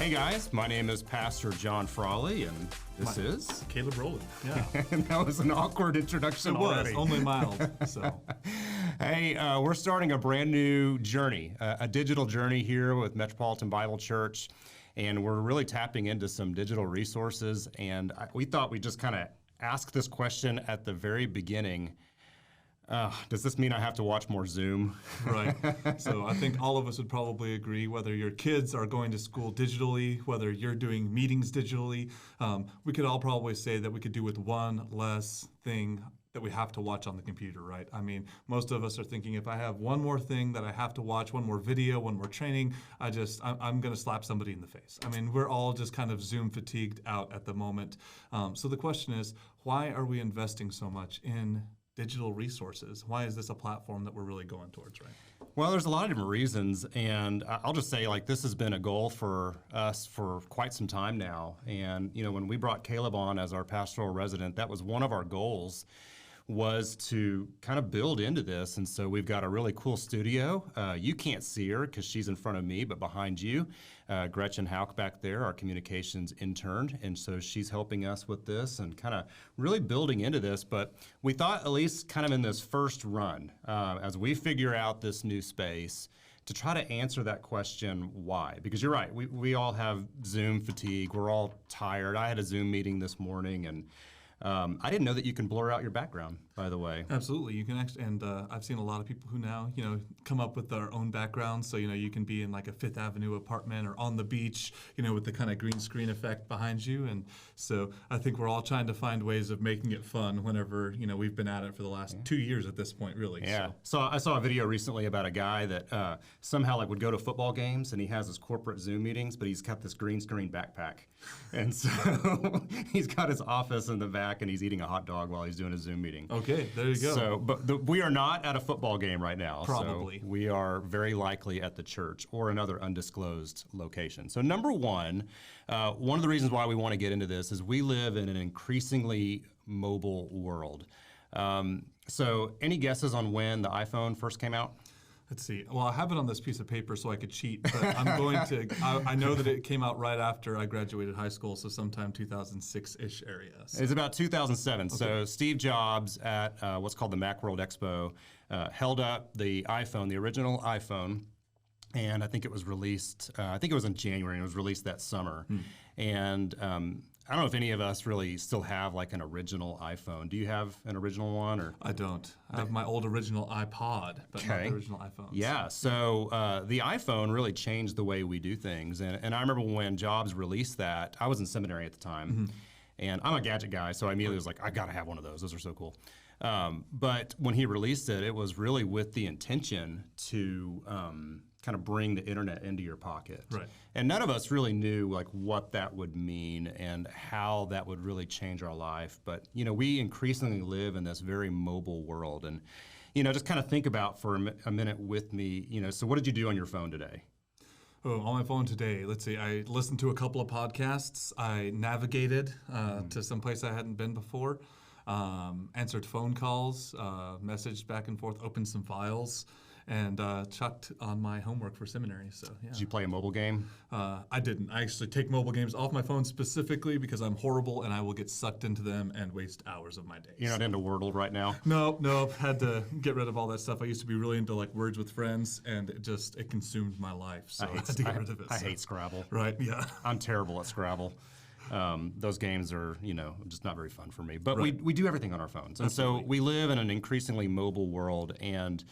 Hey guys, my name is Pastor John Frawley, and this is Caleb Rowland. Yeah, and that was an awkward introduction it was already. only mild. So, Hey, we're starting a brand new journey, a digital journey here with Metropolitan Bible Church, and we're really tapping into some digital resources. And we thought we'd just kind of ask this question at the very beginning. Does this mean I have to watch more Zoom? right. So I think all of us would probably agree, whether your kids are going to school digitally, whether you're doing meetings digitally, we could all probably say that we could do with one less thing that we have to watch on the computer, right? I mean, most of us are thinking, if I have one more thing that I have to watch, one more video, one more training, I'm going to slap somebody in the face. I mean, we're all just kind of Zoom fatigued out at the moment. So the question is, why are we investing so much in digital resources? Why is this a platform that we're really going towards, right? Well, there's a lot of different reasons, and I'll just say, like, this has been a goal for us for quite some time now. And, you know, when we brought Caleb on as our pastoral resident, that was one of our goals, was to kind of build into this. And so we've got a really cool studio. You can't see her because she's in front of me, but behind you, Gretchen Hauk back there, our communications intern. And so she's helping us with this and kind of really building into this. But we thought, at least kind of in this first run, as we figure out this new space, to try to answer that question, why? Because you're right, we all have Zoom fatigue. We're all tired. I had a Zoom meeting this morning, and I didn't know that you can blur out your background, by the way. Absolutely, you can actually, and I've seen a lot of people who now, come up with their own backgrounds. So, you can be in like a Fifth Avenue apartment or on the beach, with the kind of green screen effect behind you. And so I think we're all trying to find ways of making it fun whenever, we've been at it for the last 2 years at this point, really. Yeah. So I saw a video recently about a guy that somehow would go to football games, and he has his corporate Zoom meetings, but he's got this green screen backpack. And so he's got his office in the back, and he's eating a hot dog while he's doing a Zoom meeting. Okay, there you go. So, but we are not at a football game right now. Probably. So we are very likely at the church or another undisclosed location. So number one of the reasons why we want to get into this is we live in an increasingly mobile world. So any guesses on when the iPhone first came out? Let's see. Well, I have it on this piece of paper so I could cheat, but I'm going to, I know that it came out right after I graduated high school, so sometime 2006-ish area. So. It's about 2007. Okay. So Steve Jobs at what's called the Macworld Expo held up the iPhone, the original iPhone, and I think it was released, I think it was in January, and it was released that summer. And I don't know if any of us really still have like an original iPhone. Do you have an original one? Or I don't. I have my old original iPod, but not the original iPhone. Yeah, so the iPhone really changed the way we do things. And I remember when Jobs released that, I was in seminary at the time, and I'm a gadget guy, so I immediately was like, I gotta have one of those. Those are so cool. But when he released it, it was really with the intention to kind of bring the internet into your pocket. Right. And none of us really knew like what that would mean and how that would really change our life. But, we increasingly live in this very mobile world. And, just kind of think about for a minute with me, so what did you do on your phone today? Oh, on my phone today, let's see, I listened to a couple of podcasts. I navigated to some place I hadn't been before, answered phone calls, messaged back and forth, opened some files, and chucked on my homework for seminary. So yeah. Did you play a mobile game? I didn't. I actually take mobile games off my phone specifically because I'm horrible and I will get sucked into them and waste hours of my day. You're not into Wordle right now? No. Had to get rid of all that stuff. I used to be really into like Words with Friends, and it consumed my life. So I had to get rid of it. I hate Scrabble. Right, yeah. I'm terrible at Scrabble. Those games are, just not very fun for me. But Right. we do everything on our phones. And Absolutely. so we live in an increasingly mobile world. And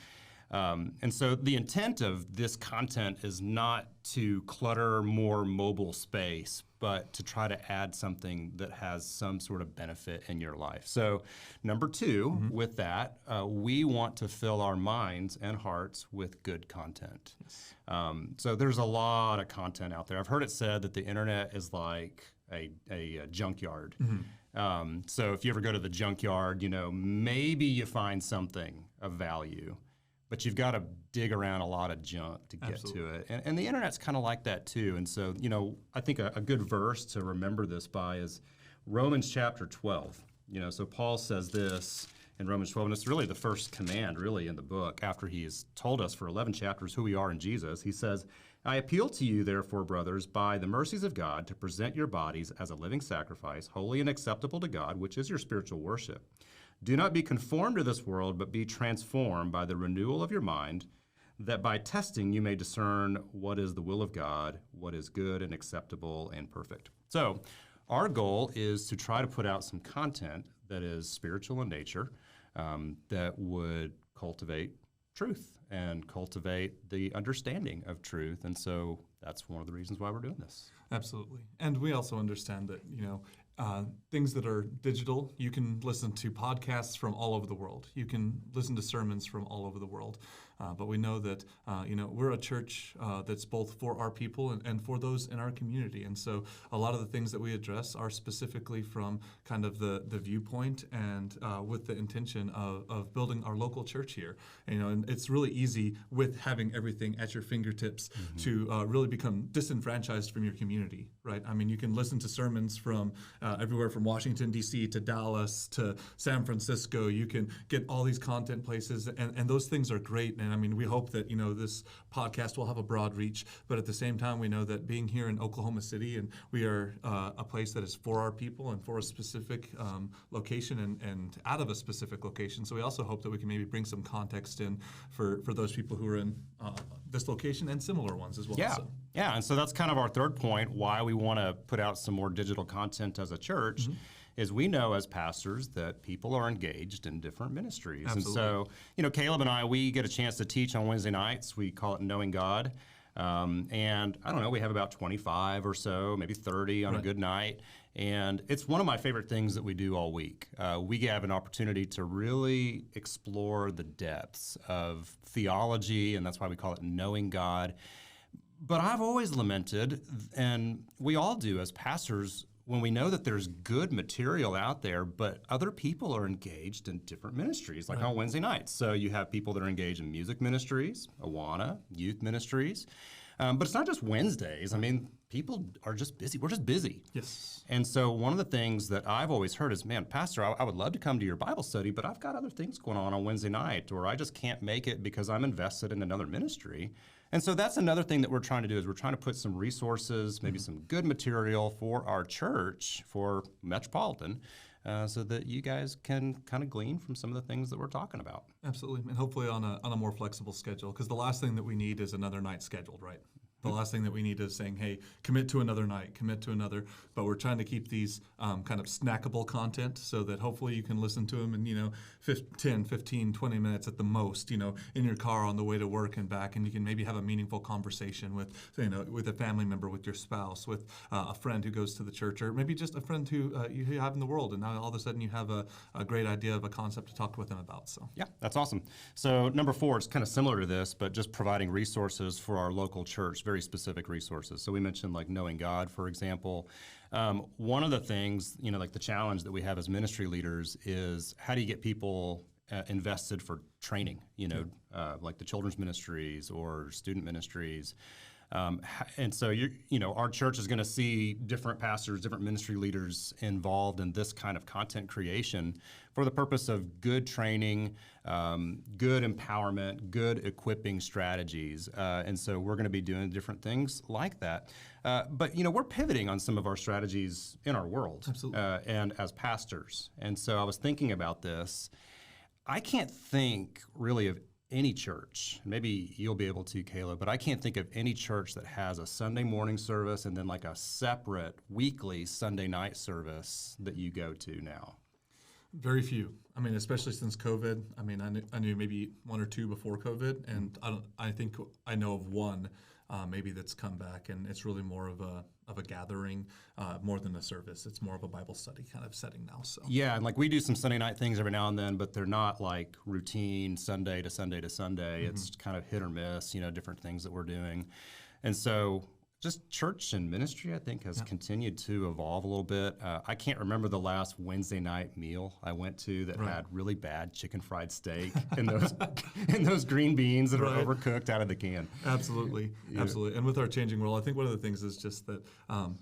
so the intent of this content is not to clutter more mobile space, but to try to add something that has some sort of benefit in your life. So number two, with that, we want to fill our minds and hearts with good content. Yes. So there's a lot of content out there. I've heard it said that the internet is like a junkyard. So if you ever go to the junkyard, maybe you find something of value, but you've got to dig around a lot of junk to get to it. And the internet's kind of like that too. And so, I think a good verse to remember this by is Romans chapter 12. So Paul says this in Romans 12, and it's really the first command really in the book after he has told us for 11 chapters who we are in Jesus. He says, I appeal to you, therefore, brothers, by the mercies of God, to present your bodies as a living sacrifice, holy and acceptable to God, which is your spiritual worship. Do not be conformed to this world, but be transformed by the renewal of your mind, that by testing you may discern what is the will of God, what is good and acceptable and perfect. So, our goal is to try to put out some content that is spiritual in nature, that would cultivate truth and cultivate the understanding of truth. And so that's one of the reasons why we're doing this. Absolutely. And we also understand that, things that are digital, you can listen to podcasts from all over the world. You can listen to sermons from all over the world. But we know that, we're a church that's both for our people and for those in our community. And so a lot of the things that we address are specifically from kind of the viewpoint and with the intention of building our local church here. And it's really easy with having everything at your fingertips to really become disenfranchised from your community, right? I mean, you can listen to sermons from everywhere from Washington, D.C. to Dallas to San Francisco. You can get all these content places, and those things are great. And I mean, we hope that, this podcast will have a broad reach, but at the same time, we know that being here in Oklahoma City, and we are a place that is for our people and for a specific location and out of a specific location. So we also hope that we can maybe bring some context in for those people who are in this location and similar ones as well. Yeah. So. Yeah, and so that's kind of our third point, why we want to put out some more digital content as a church, is we know as pastors that people are engaged in different ministries. Absolutely. And so, Caleb and I, we get a chance to teach on Wednesday nights. We call it Knowing God. And I don't know, we have about 25 or so, maybe 30 on a good night. And it's one of my favorite things that we do all week. We have an opportunity to really explore the depths of theology, and that's why we call it Knowing God. But I've always lamented, and we all do as pastors, when we know that there's good material out there, but other people are engaged in different ministries, like on Wednesday nights. So you have people that are engaged in music ministries, Awana, youth ministries. But it's not just Wednesdays. I mean, people are just busy. We're just busy. Yes. And so one of the things that I've always heard is, man, Pastor, I would love to come to your Bible study, but I've got other things going on Wednesday night, or I just can't make it because I'm invested in another ministry. And so that's another thing that we're trying to do, is we're trying to put some resources, maybe some good material for our church, for Metropolitan, so that you guys can kind of glean from some of the things that we're talking about. Absolutely, and hopefully on a more flexible schedule, because the last thing that we need is another night scheduled, right? The last thing that we need is saying, hey, commit to another night, commit to another. But we're trying to keep these kind of snackable content so that hopefully you can listen to them in, 10, 15, 20 minutes at the most, in your car on the way to work and back. And you can maybe have a meaningful conversation with, with a family member, with your spouse, with a friend who goes to the church, or maybe just a friend who you have in the world. And now all of a sudden you have a great idea of a concept to talk with them about. So yeah, that's awesome. So number 4, it's kind of similar to this, but just providing resources for our local church, very specific resources. So we mentioned like Knowing God, for example. One of the things, like the challenge that we have as ministry leaders is, how do you get people invested for training, like the children's ministries or student ministries. And so our church is going to see different pastors, different ministry leaders involved in this kind of content creation for the purpose of good training, good empowerment, good equipping strategies. And so we're going to be doing different things like that. But we're pivoting on some of our strategies in our world. Absolutely. And as pastors. And so I was thinking about this. I can't think really of any church, maybe you'll be able to, Caleb, but I can't think of any church that has a Sunday morning service and then like a separate weekly Sunday night service that you go to now. Very few. I mean, especially since COVID. I mean, I knew maybe one or two before COVID, and I think I know of one maybe that's come back, and it's really more of a gathering, more than a service. It's more of a Bible study kind of setting now. So yeah, and like we do some Sunday night things every now and then, but they're not like routine Sunday to Sunday to Sunday. It's kind of hit or miss, different things that we're doing, and so just church and ministry, I think, has continued to evolve a little bit. I can't remember the last Wednesday night meal I went to that had really bad chicken fried steak and those green beans that are overcooked out of the can. Absolutely, absolutely. And with our changing world, I think one of the things is just that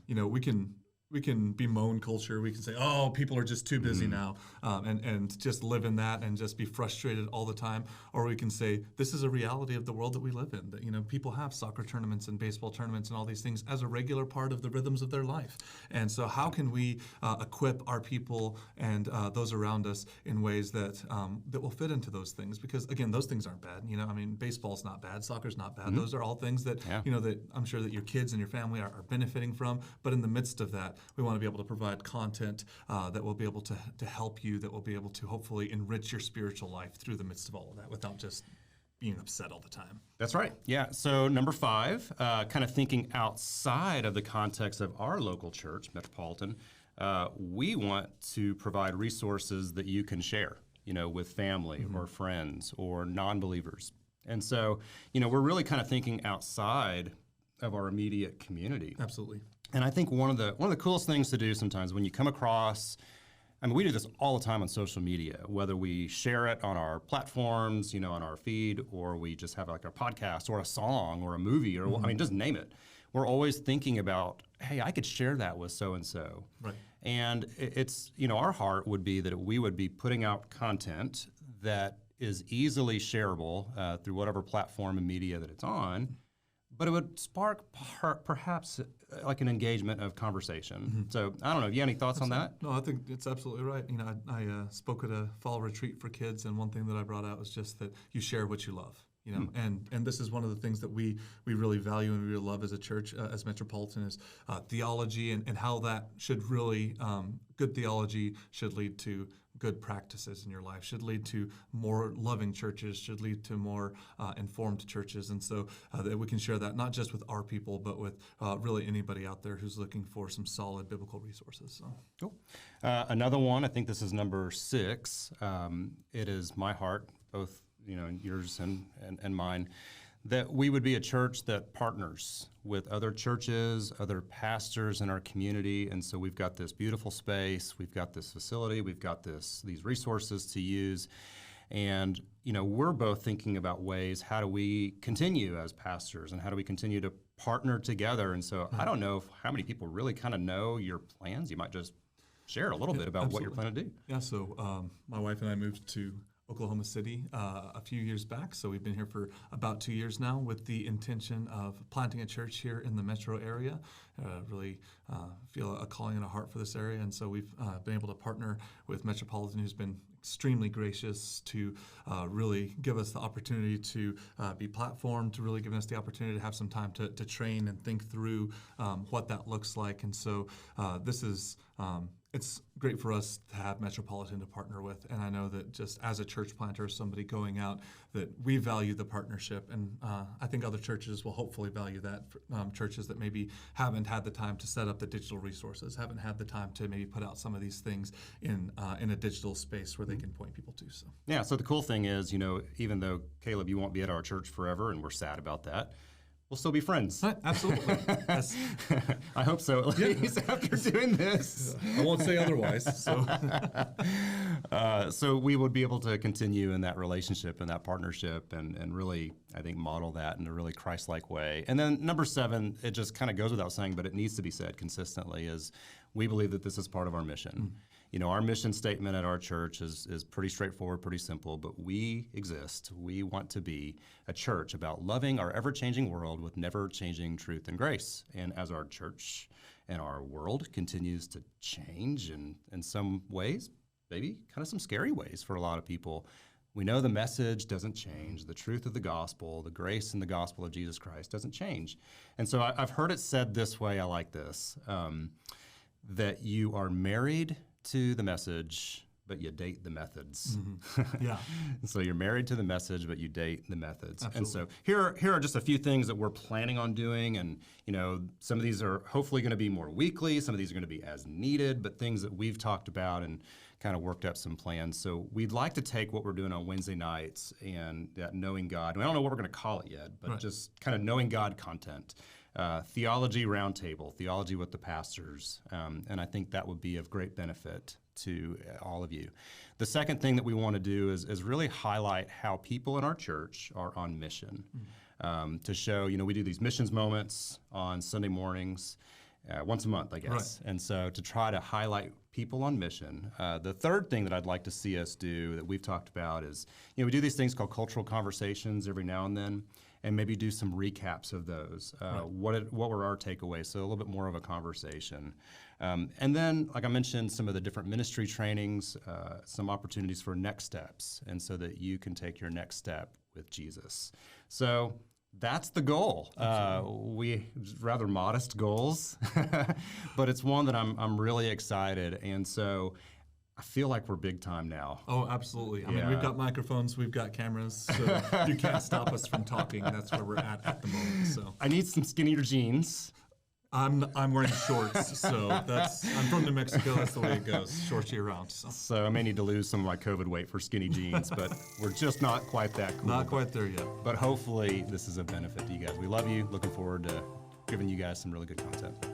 we can we can bemoan culture. We can say, "Oh, people are just too busy now," and just live in that and just be frustrated all the time. Or we can say, "This is a reality of the world that we live in. That people have soccer tournaments and baseball tournaments and all these things as a regular part of the rhythms of their life." And so, how can we equip our people and those around us in ways that that will fit into those things? Because again, those things aren't bad. I mean, baseball's not bad, soccer's not bad. Those are all things that that I'm sure that your kids and your family are benefiting from. But in the midst of that, we want to be able to provide content that will be able to help you, that will be able to hopefully enrich your spiritual life through the midst of all of that without just being upset all the time. That's right. Yeah. So number 5, kind of thinking outside of the context of our local church, Metropolitan, we want to provide resources that you can share, with family or friends or non-believers. And so, we're really kind of thinking outside of our immediate community. Absolutely. And I think one of the coolest things to do sometimes when you come across, we do this all the time on social media, whether we share it on our platforms, on our feed, or we just have like a podcast or a song or a movie or just name it. We're always thinking about, hey, I could share that with so-and-so. Right. And it's, our heart would be that we would be putting out content that is easily shareable through whatever platform and media that it's on, but it would spark perhaps like an engagement of conversation. So I don't know. Do you have any thoughts on that? No, I think it's absolutely right. I spoke at a fall retreat for kids, and one thing that I brought out was just that you share what you love. And this is one of the things that we really value and we really love as a church, as Metropolitan, is theology and how that should really, good theology should lead to good practices in your life, should lead to more loving churches, should lead to more informed churches. And so that we can share that not just with our people, but with really anybody out there who's looking for some solid biblical resources. So. Cool. Another one, I think this is number 6. It is my heart, both yours and mine, that we would be a church that partners with other churches, other pastors in our community. And so we've got this beautiful space, we've got this facility, we've got these resources to use. And, we're both thinking about ways, how do we continue as pastors and how do we continue to partner together? And so I don't know how many people really kind of know your plans. You might just share a little bit about what you're planning to do. Yeah, so my wife and I moved to Oklahoma City a few years back. So we've been here for about 2 years now with the intention of planting a church here in the metro area. Really feel a calling and a heart for this area. And so we've been able to partner with Metropolitan, who's been extremely gracious to really give us the opportunity to be platformed, to really giving us the opportunity to have some time to train and think through what that looks like. And so this is it's great for us to have Metropolitan to partner with, and I know that just as a church planter, somebody going out, that we value the partnership, and I think other churches will hopefully value that. Churches that maybe haven't had the time to set up the digital resources, haven't had the time to maybe put out some of these things in a digital space where they can point people to. So yeah, so the cool thing is, even though Caleb, you won't be at our church forever, and we're sad about that, we'll still be friends. Absolutely. I hope so, at least after doing this. I won't say otherwise. So. So we would be able to continue in that relationship and that partnership and really, I think, model that in a really Christ-like way. And then number 7, it just kind of goes without saying, but it needs to be said consistently, is we believe that this is part of our mission. Our mission statement at our church is pretty straightforward, pretty simple, but we exist. We want to be a church about loving our ever-changing world with never-changing truth and grace. And as our church and our world continues to change in some ways, maybe kind of some scary ways for a lot of people, we know the message doesn't change. The truth of the gospel, the grace in the gospel of Jesus Christ doesn't change. And so I've heard it said this way, I like this, that you are married to the message, but you date the methods. Yeah. So you're married to the message, but you date the methods. Absolutely. And so here are just a few things that we're planning on doing. And, some of these are hopefully going to be more weekly. Some of these are going to be as needed, but things that we've talked about and kind of worked up some plans. So we'd like to take what we're doing on Wednesday nights and that Knowing God. I don't know what we're going to call it yet, but just kind of Knowing God content. Theology roundtable, theology with the pastors, and I think that would be of great benefit to all of you. The second thing that we want to do is really highlight how people in our church are on mission, to show, we do these missions moments on Sunday mornings, once a month, I guess. And so to try to highlight people on mission. The third thing that I'd like to see us do that we've talked about is, we do these things called cultural conversations every now and then, and maybe do some recaps of those. What were our takeaways? So a little bit more of a conversation. And then, like I mentioned, some of the different ministry trainings, some opportunities for next steps, and so that you can take your next step with Jesus. So that's the goal. We rather modest goals, but it's one that I'm really excited. And so I feel like we're big time now. Oh, absolutely. I mean, we've got microphones, we've got cameras, so you can't stop us from talking. That's where we're at the moment. So I need some skinnier jeans. I'm wearing shorts, so I'm from New Mexico. That's the way it goes, shorts year round. So I may need to lose some of my COVID weight for skinny jeans, but we're just not quite that cool. Not quite there yet. But hopefully this is a benefit to you guys. We love you. Looking forward to giving you guys some really good content.